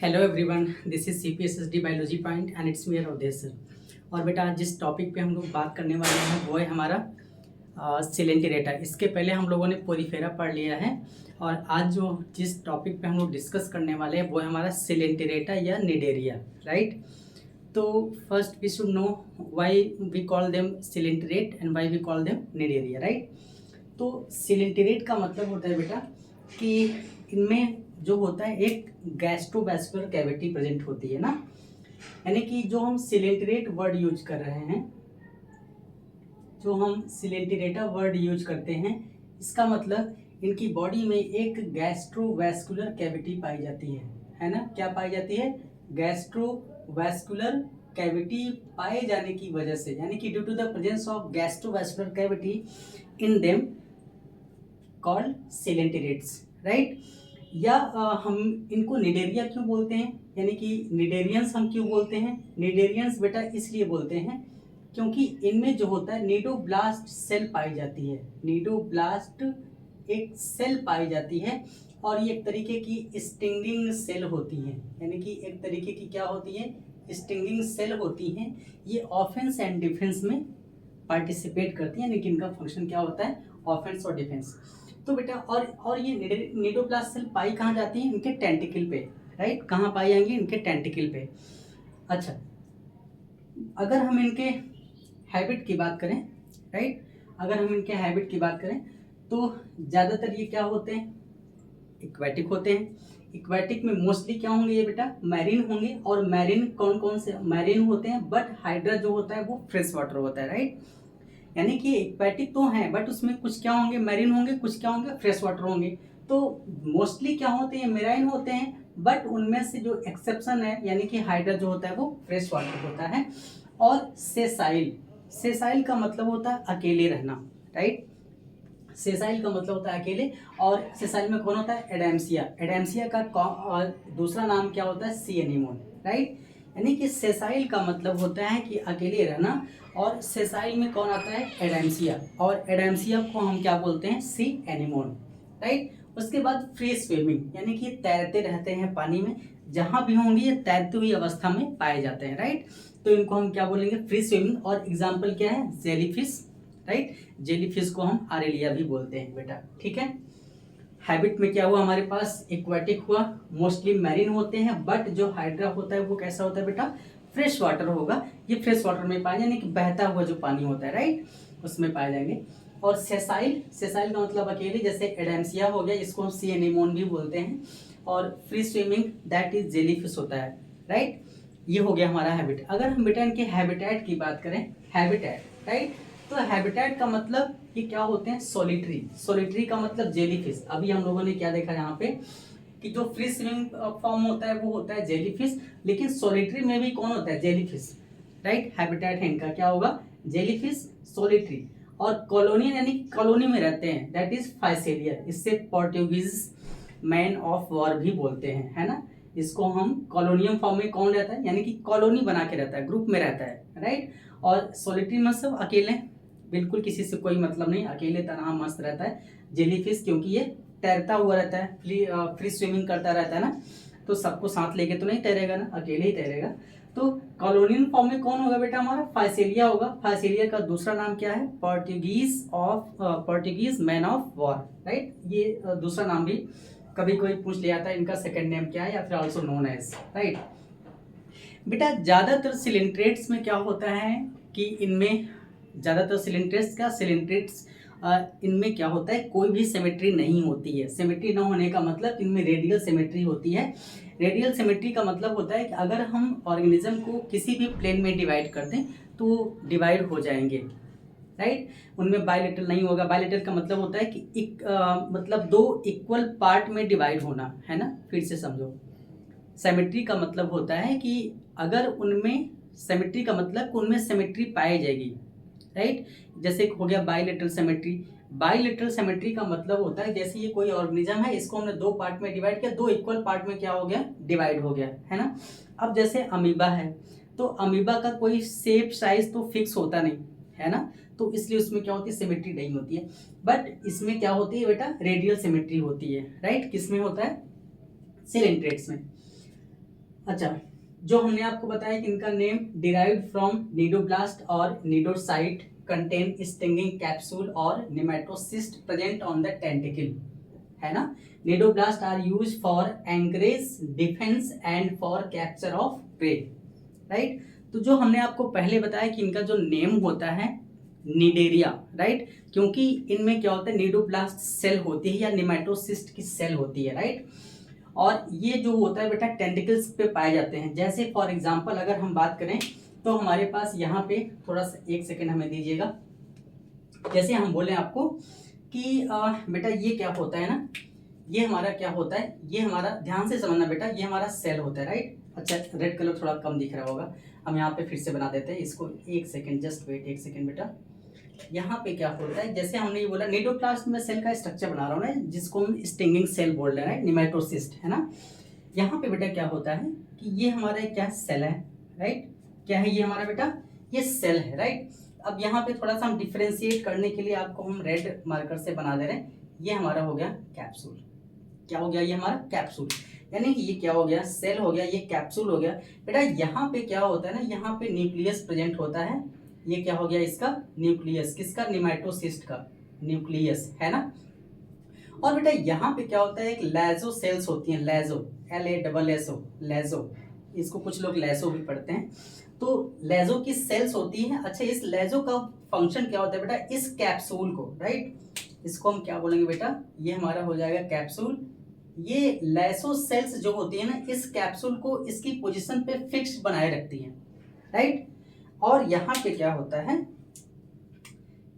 Hello everyone, this is CPSSD biology point and it's me Awadhesh sir. और बेटा आज जिस टॉपिक पे हम लोग बात करने वाले हैं वो है हमारा सिलेंटिरेटा। इसके पहले हम लोगों ने पोरीफेरा पढ़ लिया है और आज जो जिस टॉपिक पे हम लोग डिस्कस करने वाले हैं वो है हमारा सिलेंटिरेटा या निडेरिया, राइट। तो first we should know why we call them coelenterate and why we call them Cnidaria, right. तो सिलेंटिरेट का मतलब होता है बेटा कि इनमें जो होता है एक गैस्ट्रोवैस्कुलर कैविटी प्रेजेंट होती है ना, यानी कि जो हम सिलेंटिरेट वर्ड यूज कर रहे हैं, जो हम सिलेंटिरेटा वर्ड यूज करते हैं, इसका मतलब इनकी बॉडी में एक गैस्ट्रोवैस्कुलर कैविटी पाई जाती है ना। क्या पाई जाती है? गैस्ट्रोवैस्कुलर कैविटी पाए जाने की वजह से, यानी कि due to the presence of gastrovascular cavity in them called coelenterates, right. या हम इनको निडेरिया क्यों बोलते हैं, यानी कि निडेरियंस हम क्यों बोलते हैं? निडेरियंस बेटा इसलिए बोलते हैं क्योंकि इनमें जो होता है नीडोब्लास्ट सेल पाई जाती है। नीडोब्लास्ट एक सेल पाई जाती है और ये एक तरीके की स्टिंगिंग सेल होती है, यानी कि एक तरीके की क्या होती है? स्टिंगिंग सेल होती हैं। ये ऑफेंस एंड डिफेंस में पार्टिसिपेट करती हैं, यानी कि इनका फंक्शन क्या होता है? ऑफेंस और डिफेंस। तो बेटा और ये नीडोब्लास्ट सेल पाई कहाँ जाती है? इनके टेंटिकल पे, राइट। कहाँ पाई जाएंगी? इनके टेंटिकल पे। अच्छा, अगर हम इनके हैबिट की बात करें, राइट, अगर हम इनके हैबिट की बात करें तो ज़्यादातर ये क्या होते हैं? इक्वेटिक होते हैं। इक्वेटिक में मोस्टली क्या होंगे ये बेटा? मैरीन होंगे। और मैरीन कौन कौन से मैरीन होते हैं? बट हाइड्रा जो होता है वो फ्रेश वाटर होता है, राइट। यानी कि एक्वेटिक तो हैं बट उसमें कुछ क्या होंगे? मैरीन होंगे, कुछ क्या होंगे? फ्रेश वाटर होंगे। तो मोस्टली क्या होते हैं? मेराइन होते हैं, बट उनमें से जो एक्सेप्शन है, यानी कि हाइड्रा जो होता है वो फ्रेश वाटर होता है। और सेसाइल, सेसाइल का मतलब होता है अकेले रहना, राइट। सेसाइल का मतलब होता है अकेले। और सेसाइल में कौन होता है? एडेम्सिया। एडेम्सिया का दूसरा नाम क्या होता है? सी एनीमोन, राइट। यानी कि सेसाइल का मतलब होता है कि अकेले रहना, और सेसाइल में कौन आता है? एडेम्सिया। और एडेम्सिया को हम क्या बोलते हैं? सी एनीमोन, राइट। उसके बाद फ्री स्विमिंग, यानी कि तैरते रहते हैं पानी में, जहां भी होंगे ये तैरती हुई अवस्था में पाए जाते हैं, राइट। तो इनको हम क्या बोलेंगे? Free swimming. और एग्जाम्पल क्या है? Jellyfish, right. जेलीफिश को हम आरेलिया भी बोलते हैं बेटा, ठीक है। हैबिट में क्या हुआ हमारे पास? एक्वेटिक हुआ, मोस्टली मैरीन होते हैं, बट जो हाइड्रा होता है वो कैसा होता है बेटा? फ्रेश वाटर होगा। ये फ्रेश वाटर में पाए, यानी कि बहता हुआ जो पानी होता है, राइट, उसमें पाए जाएंगे। और सेसाइल, सेसाइल का मतलब अकेले, जैसे एडेम्सिया हो गया, इसको हम सी एनीमोन भी बोलते हैं। और free swimming that is jellyfish होता है, राइट। ये हो गया हमारा हैबिट। अगर हम बेटा इनके हैबिटेट की बात करें, हैबिटेट, राइट, तो हैबिटेट का मतलब ये क्या होते हैं? सॉलिटरी। सॉलिटरी का मतलब जेलीफिश। अभी हम लोगों ने क्या देखा यहाँ पे कि जो फ्री स्विमिंग फॉर्म होता है वो होता है जेलीफिश, लेकिन सॉलिटरी में भी कौन होता है? Jellyfish, right. हैबिटेट है इनका क्या होगा? Jellyfish, solitary. और कॉलोनियल, यानी कॉलोनी में रहते हैं, दैट इज फाइसेलिया। इससे पोर्टुगीज मैन ऑफ वॉर भी बोलते हैं, है ना। इसको हम कॉलोनियम फॉर्म में कौन रहता है? यानी कि कॉलोनी बना के रहता है, ग्रुप में रहता है, राइट। और सॉलिटरी में सब अकेले, बिल्कुल किसी से कोई मतलब नहीं, अकेले तरह मस्त रहता है जेलीफिश, क्योंकि ये तैरता हुआ रहता है, फ्री स्विमिंग करता रहता है ना, तो सबको साथ लेके तो नहीं तैरेगा ना, अकेले ही तैरेगा। तो कॉलोनियल फॉर्म में कौन होगा बेटा? हमारा फाइसेलिया होगा। फाइसेलिया का दूसरा नाम क्या है? Portuguese man of war, right. ये दूसरा नाम भी कभी कोई पूछ लिया था, इनका सेकंड नेम क्या है, या फिर ऑल्सो नोन एज, राइट। बेटा ज्यादातर सिलेंट्रेट्स में क्या होता है कि इनमें ज़्यादातर सिलेंट्रेट्स इनमें क्या होता है? कोई भी सिमेट्री नहीं होती है। सिमेट्री ना होने का मतलब इनमें रेडियल सिमेट्री होती है। रेडियल सिमेट्री का मतलब होता है कि अगर हम ऑर्गेनिज्म को किसी भी प्लेन में डिवाइड कर दें तो डिवाइड हो जाएंगे, राइट। उनमें बायलेटरल नहीं होगा। बायलेटरल का मतलब होता है कि मतलब दो इक्वल पार्ट में डिवाइड होना, है ना। फिर से समझो, सिमेट्री का मतलब होता है कि अगर उनमें सिमेट्री का मतलब उनमें सिमेट्री पाई जाएगी, राइट। जैसे हो गया बाइलेटरल सिमेट्री। बाइलेटरल सिमेट्री का मतलब होता है जैसे ये कोई ऑर्गेनिज्म है, इसको हमने दो पार्ट में डिवाइड किया, दो इक्वल पार्ट में क्या हो गया? डिवाइड हो गया, है ना। अब जैसे अमीबा है, तो अमीबा का कोई शेप साइज तो फिक्स होता नहीं, है ना, तो इसलिए उसमें क्या होती है? सिमेट्री नहीं होती है। बट इसमें क्या होती है बेटा? रेडियल सिमेट्री होती है, राइट। किसमें होता है? सिलेंट्रेट्स में। अच्छा, जो हमने आपको बताया कि इनका नेम डिराइव्ड फ्रॉम निडोब्लास्ट और निडोसाइट कंटेन स्टिंगिंग कैप्सूल और nematocyst present on the tentacle, है ना। Cnidoblast are use for anchorage, defence and for capture of prey, right. तो जो हमने आपको पहले बताया कि इनका जो नेम होता है निडेरिया, राइट, क्योंकि इनमें क्या होता है, निडोब्लास्ट सेल होती है या निमेटोसिस्ट की सेल होती है, राइट। और ये जो होता है बेटा टेंटिकल्स पे पाए जाते हैं। जैसे फॉर एग्जांपल अगर हम बात करें तो हमारे पास यहाँ पे थोड़ा सा एक सेकेंड हमें दीजिएगा। जैसे हम बोले आपको कि बेटा ये क्या होता है ना, ये हमारा क्या होता है, ये हमारा ध्यान से समझना बेटा, ये हमारा सेल होता है, राइट। अच्छा, रेड कलर थोड़ा कम दिख रहा होगा, हम यहाँ पे फिर से बना देते हैं इसको। एक सेकेंड, जस्ट वेट एक सेकेंड बेटा। यहाँ पे क्या होता है, जैसे हमने ये बोला निडोप्लास्ट में सेल का स्ट्रक्चर बना रहा हूँ ना, जिसको हम स्टिंगिंग सेल बोल रहे हैं, निमेटोसिस्ट, है ना। यहाँ पे बेटा क्या होता है कि ये हमारा क्या सेल है, राइट। क्या है ये हमारा बेटा, ये सेल है, राइट। अब यहाँ पे थोड़ा सा हम डिफ्रेंशिएट करने के लिए आपको हम रेड मार्कर से बना दे रहे हैं। ये हमारा हो गया कैप्सूल। क्या हो गया, ये हमारा कैप्सूल, यानी कि ये क्या हो गया, सेल हो गया, ये कैप्सूल हो गया। बेटा यहाँ पे क्या होता है ना, यहाँ पे न्यूक्लियस प्रेजेंट होता है। ये क्या हो गया इसका न्यूक्लियस, किसका, निमेटोसिस्ट का न्यूक्लियस, है ना। और बेटा यहाँ पे क्या होता है, एक लेजो सेल्स होती हैं, लेजो, LASSO, लेजो, इसको कुछ लोग लेजो भी पढ़ते हैं। तो लेजो की सेल्स होती हैं। अच्छा, इस लेजो का फंक्शन क्या होता है बेटा, इस कैप्सूल को, राइट, इसको हम क्या बोलेंगे बेटा, ये हमारा हो जाएगा कैप्सूल। ये लेसो सेल्स जो होती है ना, इस कैप्सूल को इसकी पोजीशन पे फिक्स बनाए रखती हैं, राइट। और यहाँ पे क्या होता है,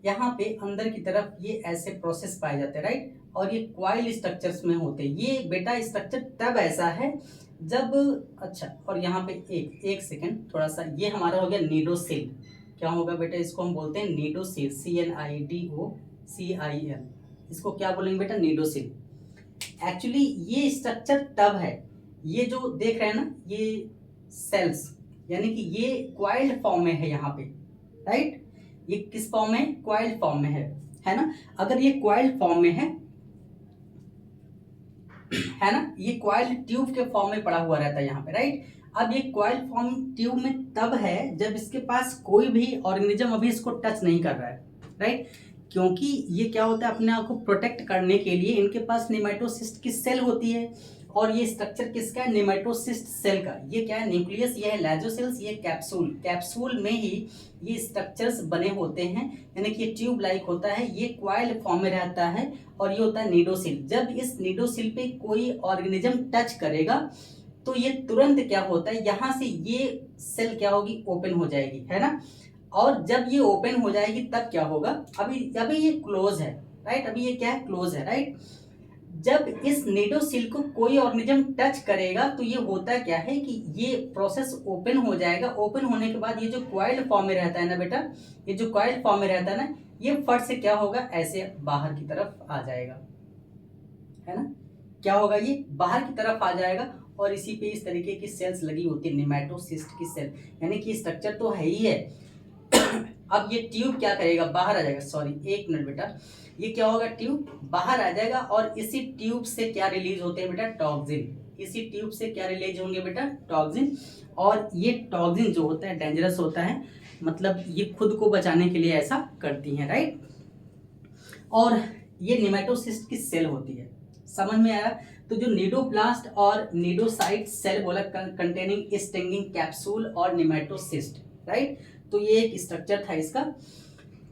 यहाँ पे अंदर की तरफ ये ऐसे प्रोसेस पाए जाते हैं, राइट। और ये क्वाइल स्ट्रक्चर्स में होते हैं। ये बेटा स्ट्रक्चर तब ऐसा है जब, अच्छा, और यहाँ पे एक सेकेंड थोड़ा सा, ये हमारा हो गया नीडोसिल। क्या होगा बेटा, इसको हम बोलते हैं नीडोसिल, CNIDOCIL, इसको क्या बोलेंगे बेटा, नीडोसिल। एक्चुअली ये स्ट्रक्चर तब है, ये जो देख रहे हैं ना ये सेल्स, यानी कि ये क्वाइल्ड फॉर्म में है यहाँ पे, राइट। ये किस फॉर्म में, क्वाइल्ड फॉर्म में है ना। अगर ये क्वाइल्ड फॉर्म में है ना, ये क्वाइल्ड ट्यूब के फॉर्म में पड़ा हुआ रहता है यहाँ पे, राइट। अब ये क्वाइल्ड फॉर्म ट्यूब में तब है जब इसके पास कोई भी ऑर्गेनिज्म अभी इसको टच नहीं कर रहा है, राइट। क्योंकि ये क्या होता है, अपने आप को प्रोटेक्ट करने के लिए इनके पास निमेटोसिस्ट की सेल होती है। और ये स्ट्रक्चर किसका है, निमेटोसिस्ट सेल का। ये क्या है, न्यूक्लियस, ये है लेजोसेल्स, ये कैप्सूल। कैप्सूल में ही ये स्ट्रक्चर्स बने होते हैं, यानी कि ये ट्यूब लाइक होता है, ये क्वाइल फॉर्म में रहता है। और ये होता है नीडोसिल। जब इस नीडोसिल पे कोई ऑर्गेनिज्म टच करेगा तो ये तुरंत क्या होता है, यहाँ से ये सेल क्या होगी, ओपन हो जाएगी, है ना। और जब ये ओपन हो जाएगी तब क्या होगा, अभी ये क्लोज है, राइट। अभी ये क्या है, क्लोज है, राइट। जब इस नीडोसिल को कोई ऑर्गेनिज्म टच करेगा तो ये होता क्या है कि ये प्रोसेस ओपन हो जाएगा। ओपन होने के बाद ये जो क्वाइल्ड फॉर्म में रहता है ना बेटा, ये जो क्वाइल्ड फॉर्म में रहता है ना, ये फट से क्या होगा, ऐसे बाहर की तरफ आ जाएगा, है ना। क्या होगा, ये बाहर की तरफ आ जाएगा। और इसी पे इस तरीके की सेल्स लगी होती है, निमेटोसिस्ट की सेल, यानी कि स्ट्रक्चर तो है ही है। अब ये ट्यूब क्या करेगा, बाहर आ जाएगा। सॉरी, एक मिनट बेटा, ये क्या होगा, ट्यूब बाहर आ जाएगा। और इसी ट्यूब से क्या रिलीज होते हैं बेटा, टॉक्सिन। इसी ट्यूब से क्या रिलीज होंगे बेटा, टॉक्सिन। और ये टॉक्सिन जो होता है डेंजरस होता है, मतलब ये खुद को बचाने के लिए ऐसा करती हैं, राइट। और ये निमेटोसिस्ट की सेल होती है, समझ में आया। तो जो निडोप्लास्ट और निडोसाइट सेल बोला, कंटेनिंग स्टिंगिंग कैप्सूल और निमेटोसिस्ट, राइट। तो ये एक स्ट्रक्चर था इसका।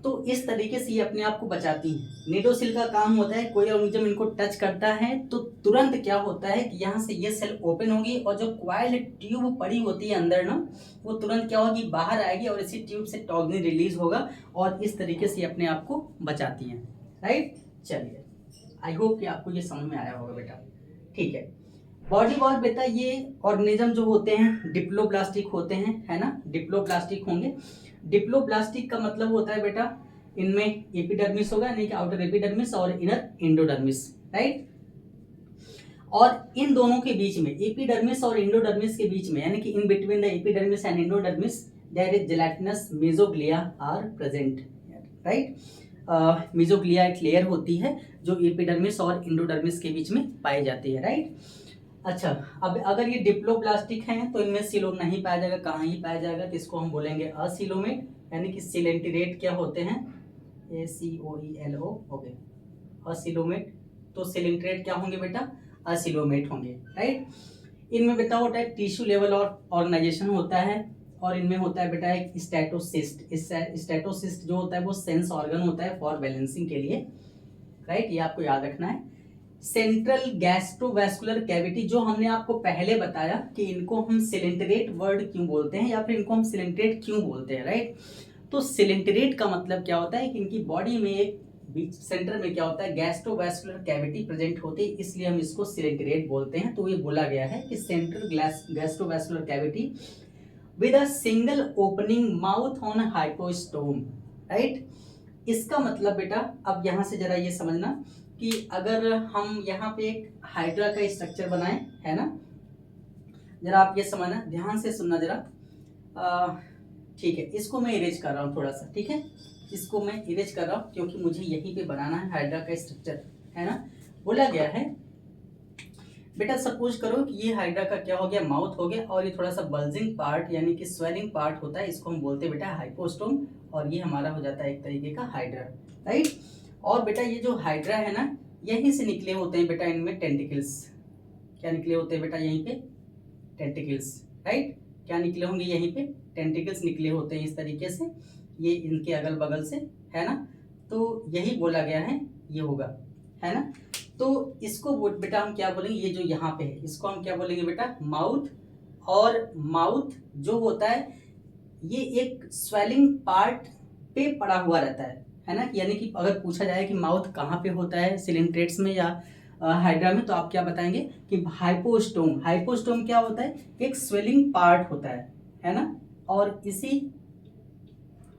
तो इस तरीके से ये अपने आप को बचाती है। निडोसिल का काम होता है, कोई ऑर्गेनिज्म इनको टच करता है तो तुरंत क्या होता है कि यहाँ से ये सेल ओपन होगी और जो क्वाइल ट्यूब पड़ी होती है अंदर ना, वो तुरंत क्या होगी, बाहर आएगी और इसी ट्यूब से टॉक्सिन रिलीज होगा और इस तरीके से अपने आप को बचाती हैं, राइट। चलिए, आई होप कि आपको ये समझ में आया होगा बेटा, ठीक है। बॉडी वॉल बेटा, ये ऑर्गेनिज्म जो होते हैं डिप्लोब्लास्टिक होते हैं, है ना, डिप्लोब्लास्टिक होंगे। डिप्लोब्लास्टिक का मतलब होता है बेटा, इनमें एपिडर्मिस होगा, यानी कि आउटर एपिडर्मिस और इनर एंडोडर्मिस, राइट। और इन दोनों के बीच में, एपिडर्मिस और एंडोडर्मिस के बीच में, यानी कि in between the epidermis and endodermis there is gelatinous mesoglea are present, right. Mesoglea एक लेयर होती है जो एपिडर्मिस और एंडोडर्मिस के बीच में पाई जाती है, राइट। अच्छा, अब अगर ये डिप्लोब्लास्टिक हैं तो इनमें सीलोम नहीं पाया जाएगा, कहाँ ही पाया जाएगा, तो इसको हम बोलेंगे असीलोमेट, यानी कि सिलेंटिरेट क्या होते हैं, ACOELO हो गए असीलोमेट। तो सिलेंट्रेट क्या होंगे बेटा, असीलोमेट होंगे, राइट। इनमें बेटा होता है टिश्यू लेवल और ऑर्गेनाइजेशन होता है, और इनमें होता है बेटा एक स्टैटोसिस्ट। स्टैटोसिस्ट जो होता है वो सेंस ऑर्गन होता है फॉर बैलेंसिंग के लिए, राइट, ये आपको याद रखना है। सेंट्रल गैस्ट्रोवैस्कुलर कैविटी, जो हमने आपको पहले बताया कि इनको हम सिलेंटरेट वर्ड क्यों बोलते हैं या फिर इनको हम सिलेंटरेट क्यों बोलते हैं, राइट। तो सिलेंटरेट का मतलब क्या होता है कि इनकी बॉडी में एक बीच सेंटर में क्या होता है, गैस्ट्रोवैस्कुलर कैविटी प्रेजेंट होती है, इसलिए हम इसको सिलेंटरेट बोलते हैं। तो ये बोला गया है कि central gastrovascular cavity with a single opening mouth on hypostome, right. इसका मतलब बेटा अब यहाँ से जरा ये समझना कि अगर हम यहाँ पे एक हाइड्रा का स्ट्रक्चर बनाएं, है ना, जरा आप ये समझना, ध्यान से सुनना जरा, ठीक है, इसको मैं इरेज कर रहा हूँ थोड़ा सा, ठीक है, इसको मैं इरेज कर रहा हूँ क्योंकि मुझे यहीं पे बनाना है हाइड्रा का स्ट्रक्चर, है ना। बोला गया है बेटा, सपोज करो कि ये हाइड्रा का क्या हो गया, माउथ हो गया, और ये थोड़ा सा बल्जिंग पार्ट यानी कि स्वेलिंग पार्ट होता है, इसको हम बोलते हैं बेटा हाइपोस्टोम, और ये हमारा हो जाता है एक तरीके का हाइड्रा, राइट। और बेटा ये जो हाइड्रा है ना, यहीं से निकले होते हैं बेटा इनमें टेंटिकल्स, क्या निकले होते हैं बेटा यहीं पे, टेंटिकल्स, राइट। क्या निकले होंगे यहीं पे, टेंटिकल्स निकले होते हैं इस तरीके से, ये इनके अगल बगल से, है ना। तो यही बोला गया है, ये होगा, है ना। तो इसको बेटा हम क्या बोलेंगे, ये जो यहाँ पे है इसको हम क्या बोलेंगे बेटा, माउथ। और माउथ जो होता है ये एक स्वेलिंग पार्ट पे पड़ा हुआ रहता है ना, यानी कि अगर पूछा जाए कि माउथ कहाँ पे होता है सिलेंट्रेट्स में या हाइड्रा में, तो आप क्या बताएंगे कि हाइपोस्टोम। हाइपोस्टोम क्या होता है, एक स्वेलिंग पार्ट होता है ना, और इसी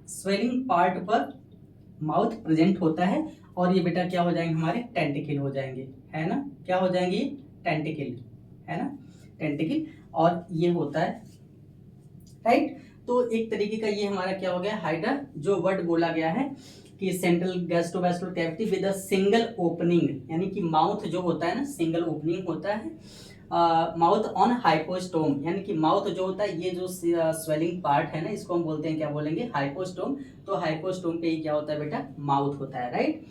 स्वेलिंग पार्ट पर माउथ प्रेजेंट होता है, और ये बेटा क्या हो जाएंगे, हमारे टेंटिकल हो जाएंगे, है ना, क्या हो जाएंगे, टेंटिकल, है ना, टेंटिकल, और ये होता है, राइट। तो एक तरीके का ये हमारा क्या हो गया, हाइड्रा। जो वर्ड बोला गया है कि central gastrovascular cavity with a single opening, यानी कि माउथ जो होता है ना, सिंगल ओपनिंग होता है, माउथ ऑन हाइपोस्टोम, यानी कि माउथ जो होता है, ये जो स्वेलिंग पार्ट है ना, इसको हम बोलते हैं, क्या बोलेंगे, हाइपोस्टोम। तो हाइपोस्टोम पे ही क्या होता है बेटा, माउथ होता है, राइट।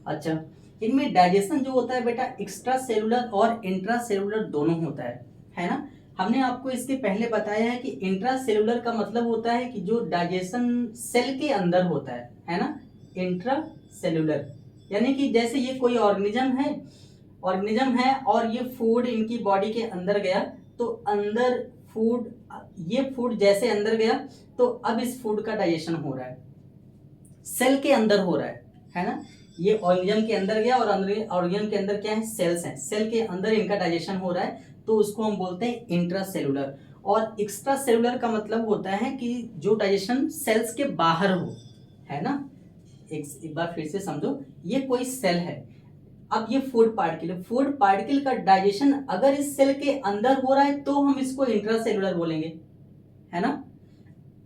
अच्छा, इनमें डाइजेशन जो होता है बेटा एक्स्ट्रा सेलुलर और इंट्रा सेलुलर दोनों होता है ना। हमने आपको इसके पहले बताया है कि इंट्रा सेलुलर का मतलब होता है कि जो डाइजेशन सेल के अंदर होता है ना, इंट्रा सेलुलर, यानी कि जैसे ये कोई ऑर्गेनिज्म है और ये फूड इनकी बॉडी के अंदर गया, तो अंदर फूड, ये फूड जैसे अंदर गया तो अब इस फूड का डाइजेशन हो रहा है, सेल के अंदर हो रहा है ना। ये ऑर्गेनिज्म के अंदर गया और ऑर्गेनिज्म के अंदर क्या है, सेल्स हैं, सेल के अंदर इनका डाइजेशन हो रहा है, तो उसको हम बोलते हैं इंट्रा सेलुलर। और एक्स्ट्रा सेलुलर का मतलब होता है कि जो डाइजेशन सेल्स के बाहर हो, है ना। एक बार फिर से समझो, ये कोई सेल है, अब ये फूड पार्टिकल का डाइजेशन अगर इस सेल के अंदर हो रहा है तो हम इसको इंट्रासेलुलर बोलेंगे, है ना।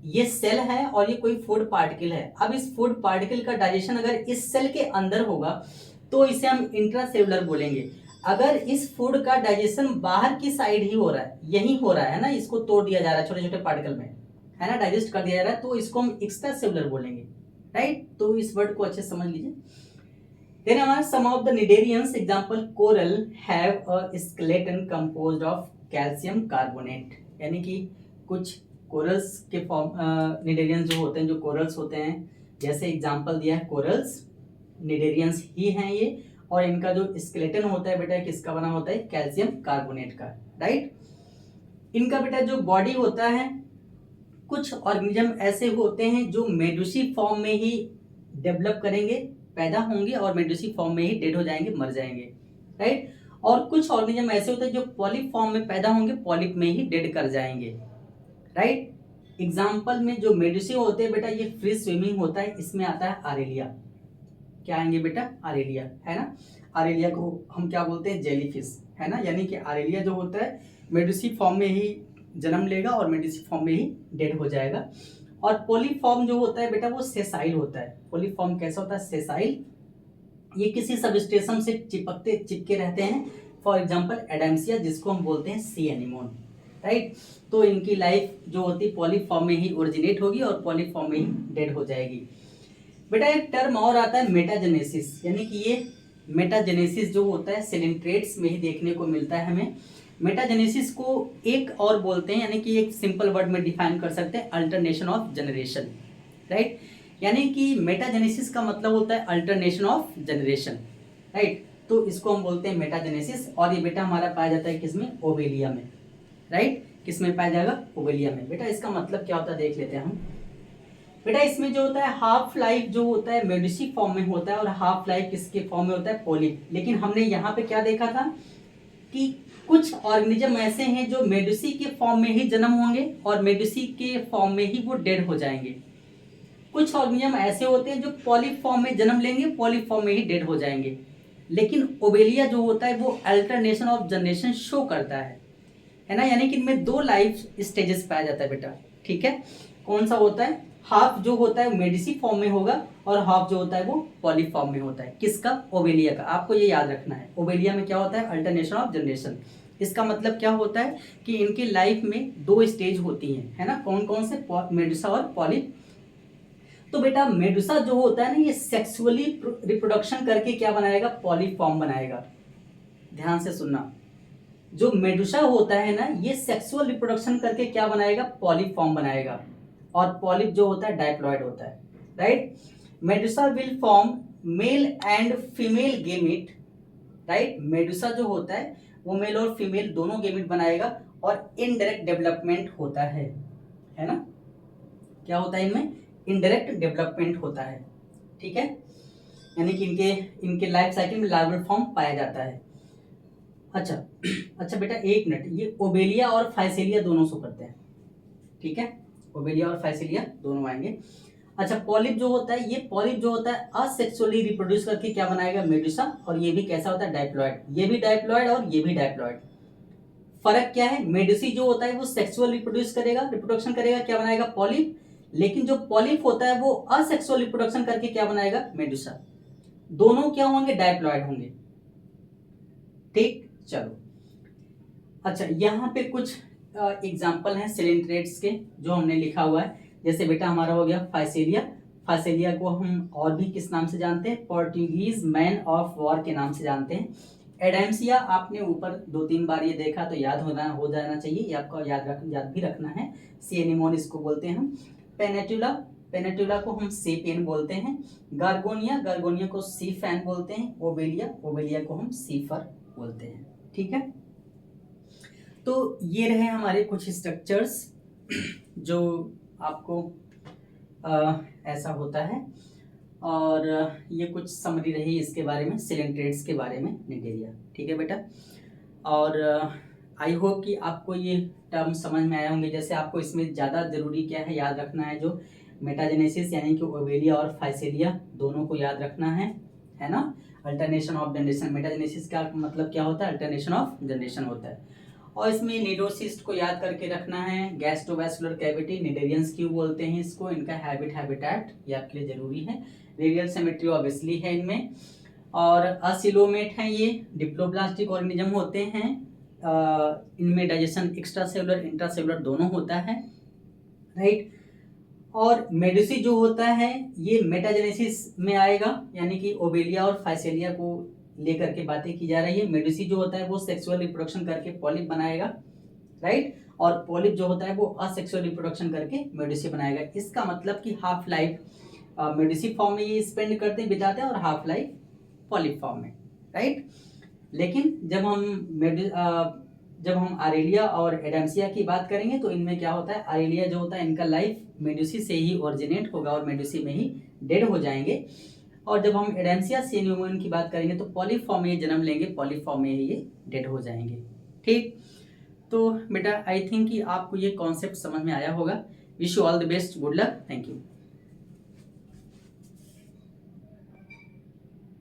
ये सेल है और ये कोई फूड पार्टिकल है, अब इस फूड पार्टिकल का डाइजेशन अगर इस सेल के अंदर होगा तो इसे हम इंट्रासेलुलर बोलेंगे। अगर इस फूड का डाइजेशन बाहर की साइड ही हो रहा है, यही हो रहा है ना, इसको तोड़ दिया जा रहा है छोटे छोटे पार्टिकल में, है ना, डाइजेस्ट कर दिया जा रहा है, तो इसको हम एक्स्ट्रासेलुलर बोलेंगे, राइट। तो इस वर्ड को अच्छे से समझ लीजिए। Then हमारा some of the cnidarians example coral have a skeleton composed of calcium carbonate, यानी कि कुछ कोरल्स के फॉर्म निडेरियंस जो होते हैं, जो कोरल्स होते हैं, जैसे एग्जांपल दिया है कोरल्स, निडेरियंस ही हैं ये, और इनका जो स्केलेटन होता है बेटा किसका बना होता है, कैल्शियम कार्बोनेट का, राइट। इनका बेटा जो बॉडी होता है, कुछ ऑर्गेनिज्म ऐसे होते हैं जो मेडुसी फॉर्म में ही डेवलप करेंगे, पैदा होंगे और मेडुसी फॉर्म में ही डेड हो जाएंगे, मर जाएंगे, राइट। और कुछ ऑर्गेनिज्म ऐसे होते हैं जो पॉलिप फॉर्म में पैदा होंगे, पॉलिप में ही डेड कर जाएंगे, राइट। एग्जाम्पल में जो मेडुसी होते हैं बेटा, ये फ्री स्विमिंग होता है, इसमें आता है आरेलिया, क्या आएंगे बेटा, आरेलिया, है ना। आरेलिया को हम क्या बोलते हैं, जेलीफिश, है ना, यानी कि आरेलिया जो होता है मेडुसी फॉर्म में ही जन्म लेगा और मेडुसी फॉर्म में ही डेड हो जाएगा। और पोलीफॉर्म जो होता है बेटा वो सेसाइल होता है। पोलीफॉर्म कैसा होता है, सेसाइल, ये किसी सबस्टेशन से चिपके रहते हैं, फॉर एग्जाम्पल एडेम्सिया जिसको हम बोलते हैं सी एनिमोन, राइट। तो इनकी लाइफ जो होती है पॉलीफॉर्म में ही ओरिजिनेट होगी और पॉलीफॉर्म में ही डेड हो जाएगी। बेटा एक टर्म और आता है मेटाजेनेसिस, यानी कि ये मेटाजेनेसिस जो होता है सिलेंट्रेट्स में ही देखने को मिलता है हमें। मेटाजेनेसिस को एक और बोलते हैं, यानी कि एक सिंपल वर्ड में डिफाइन कर सकते हैं, अल्टरनेशन ऑफ जनरेशन, राइट। यानी कि मेटाजेनेसिस का मतलब होता है अल्टरनेशन ऑफ जनरेशन, राइट। तो इसको हम बोलते हैं मेटाजेनेसिस। और ये बेटा हमारा पाया जाता है किसमें, ओवेलिया में, राइट। किसमें पाया जाएगा, ओवेलिया में। बेटा इसका मतलब क्या होता है देख लेते हैं हम। बेटा इसमें जो होता है हाफ लाइफ जो होता है मेडुसी फॉर्म में होता है और हाफ लाइफ किसके फॉर्म में होता है, पॉलिप। लेकिन हमने यहाँ पे क्या देखा था कि कुछ ऑर्गेनिज्म ऐसे हैं जो मेडुसी के फॉर्म में ही जन्म होंगे और मेडुसी के फॉर्म में ही वो डेड हो जाएंगे। कुछ ऑर्गेनिज्म ऐसे होते हैं जो पॉलिप फॉर्म में जन्म लेंगे, पॉलिप फॉर्म में ही डेड हो जाएंगे। लेकिन ओवेलिया जो होता है वो अल्टरनेशन ऑफ जनरेशन शो करता है ना। यानी कि इनमें दो लाइफ स्टेजेस पाया जाता है बेटा, ठीक है। कौन सा होता है, हाफ जो होता है मेडिसी फॉर्म में होगा और हाफ जो होता है वो पॉली फॉर्म में होता है। किसका, ओवेलिया का। आपको ये याद रखना है, ओवेलिया में क्या होता है, अल्टरनेशन ऑफ जनरेशन। इसका मतलब क्या होता है कि इनकी लाइफ में दो स्टेज होती हैं, है ना। कौन कौन से, मेडुसा और पॉलिप। तो बेटा मेडुसा जो होता है ना ये सेक्सुअली रिप्रोडक्शन करके क्या बनाएगा, पॉलिप फॉर्म बनाएगा। ध्यान से सुनना, जो मेडुसा होता है ना ये सेक्सुअल रिप्रोडक्शन करके क्या बनाएगा, पॉलिप फॉर्म बनाएगा। और पॉलिप जो होता है डायप्लॉइड होता है, right. Medusa will form male and female gamete, right. Medusa जो होता है वो मेल और फीमेल दोनों गेमिट बनाएगा और इनडायरेक्ट डेवलपमेंट होता है ना। क्या होता है इनमें, इनडायरेक्ट डेवलपमेंट होता है, ठीक है। यानी कि इनके लाइफ साइकिल में लार्वल फॉर्म पाया जाता है। अच्छा बेटा एक मिनट, ये ओवेलिया और फाइसेलिया दोनों शो करते हैं, ठीक है। ओवेलिया और फाइसेलिया दोनों आएंगे। अच्छा पॉलिप जो होता है, ये पॉलिप जो होता है असेक्सुअली रिप्रोड्यूस करके क्या बनाएगा, मेडुसा। और ये भी कैसा होता है, डायप्लॉइड। ये भी डायप्लॉइड और ये भी डायप्लॉइड। फर्क क्या है, मेडुसी जो होता है वो सेक्सुअल रिप्रोडक्शन करेगा, क्या बनाएगा, पॉलिप। लेकिन जो पॉलिप होता है वो असेक्सुअल रिप्रोडक्शन करके क्या बनाएगा, मेडुसा। दोनों क्या होंगे, डायप्लॉइड होंगे, ठीक। चलो अच्छा यहाँ पे कुछ एग्जाम्पल हैं सिलेंट्रेट्स के जो हमने लिखा हुआ है। जैसे बेटा हमारा हो गया फाइसेलिया। फाइसेलिया को हम और भी किस नाम से जानते हैं, पोर्टुगीज मैन ऑफ वॉर के नाम से जानते हैं। एडेम्सिया आपने ऊपर 2-3 बार ये देखा तो याद हो जाना चाहिए, ये आपको याद भी रखना है। सी एनिमोन इसको बोलते हैं हम। पेनेटुला को हम सी पेन बोलते हैं। गार्गोनिया को सी फैन बोलते हैं। ओवेलिया को हम सी फर बोलते हैं, ठीक है। तो ये रहे हमारे कुछ स्ट्रक्चर्स जो आपको ऐसा होता है। और ये कुछ समरी रही इसके बारे में, सिलेंट्रेट्स के बारे में, निटेरिया, ठीक है बेटा। और आई होप कि आपको ये टर्म समझ में आए होंगे। जैसे आपको इसमें ज़्यादा ज़रूरी क्या है याद रखना है, जो मेटाजेनेसिस यानी कि ओवेलिया और फाइसेलिया दोनों को याद रखना है ना। अल्टरनेशन ऑफ जनरेशन, मेटाजेनेसिस का मतलब क्या होता है, अल्टरनेशन ऑफ जनरेशन होता है। और इसमें निडोसिस्ट को याद करके रखना है। गैस्ट्रोवैस्कुलर कैविटी, निडेरियंस क्यों बोलते हैं इसको, इनका हैबिटेट ये आपके लिए जरूरी है। रेडियल सिमेट्री ऑब्वियसली है इनमें। और असिलोमेट है, ये डिप्लोब्लास्टिक ऑर्गेनिज्म होते हैं। इनमें डाइजेशन एक्स्ट्रा सेलुलर इंट्रासेलुलर दोनों होता है, राइट। और मेडुसी जो होता है ये मेटाजेनेसिस में आएगा, यानी कि ओवेलिया और फाइसेलिया को लेकर के बातें की जा रही है। मेडुसी जो होता है वो सेक्सुअल रिप्रोडक्शन करके पॉलिप बनाएगा, राइट। और पॉलिप जो होता है वो असेक्सुअल रिप्रोडक्शन करके मेडुसी बनाएगा। इसका मतलब कि हाफ लाइफ मेडुसी फॉर्म में ये स्पेंड करते हैं, बिताते हैं, और हाफ लाइफ पॉलिप फॉर्म में, राइट। लेकिन जब हम आरेलिया और एडेम्सिया की बात करेंगे तो इनमें क्या होता है, आरेलिया जो होता है इनका लाइफ मेडुसी से ही ओरिजिनेट होगा और मेडुसी में ही डेड हो जाएंगे। और जब हम एडेम्सिया सीनियोमन की बात करेंगे तो पॉलिप फॉर्म में ये जन्म लेंगे, पॉलिप फॉर्म में ही ये डेड हो जाएंगे, ठीक। तो बेटा आई थिंक कि आपको ये कॉन्सेप्ट समझ में आया होगा। Wish you all the best, good luck, thank you.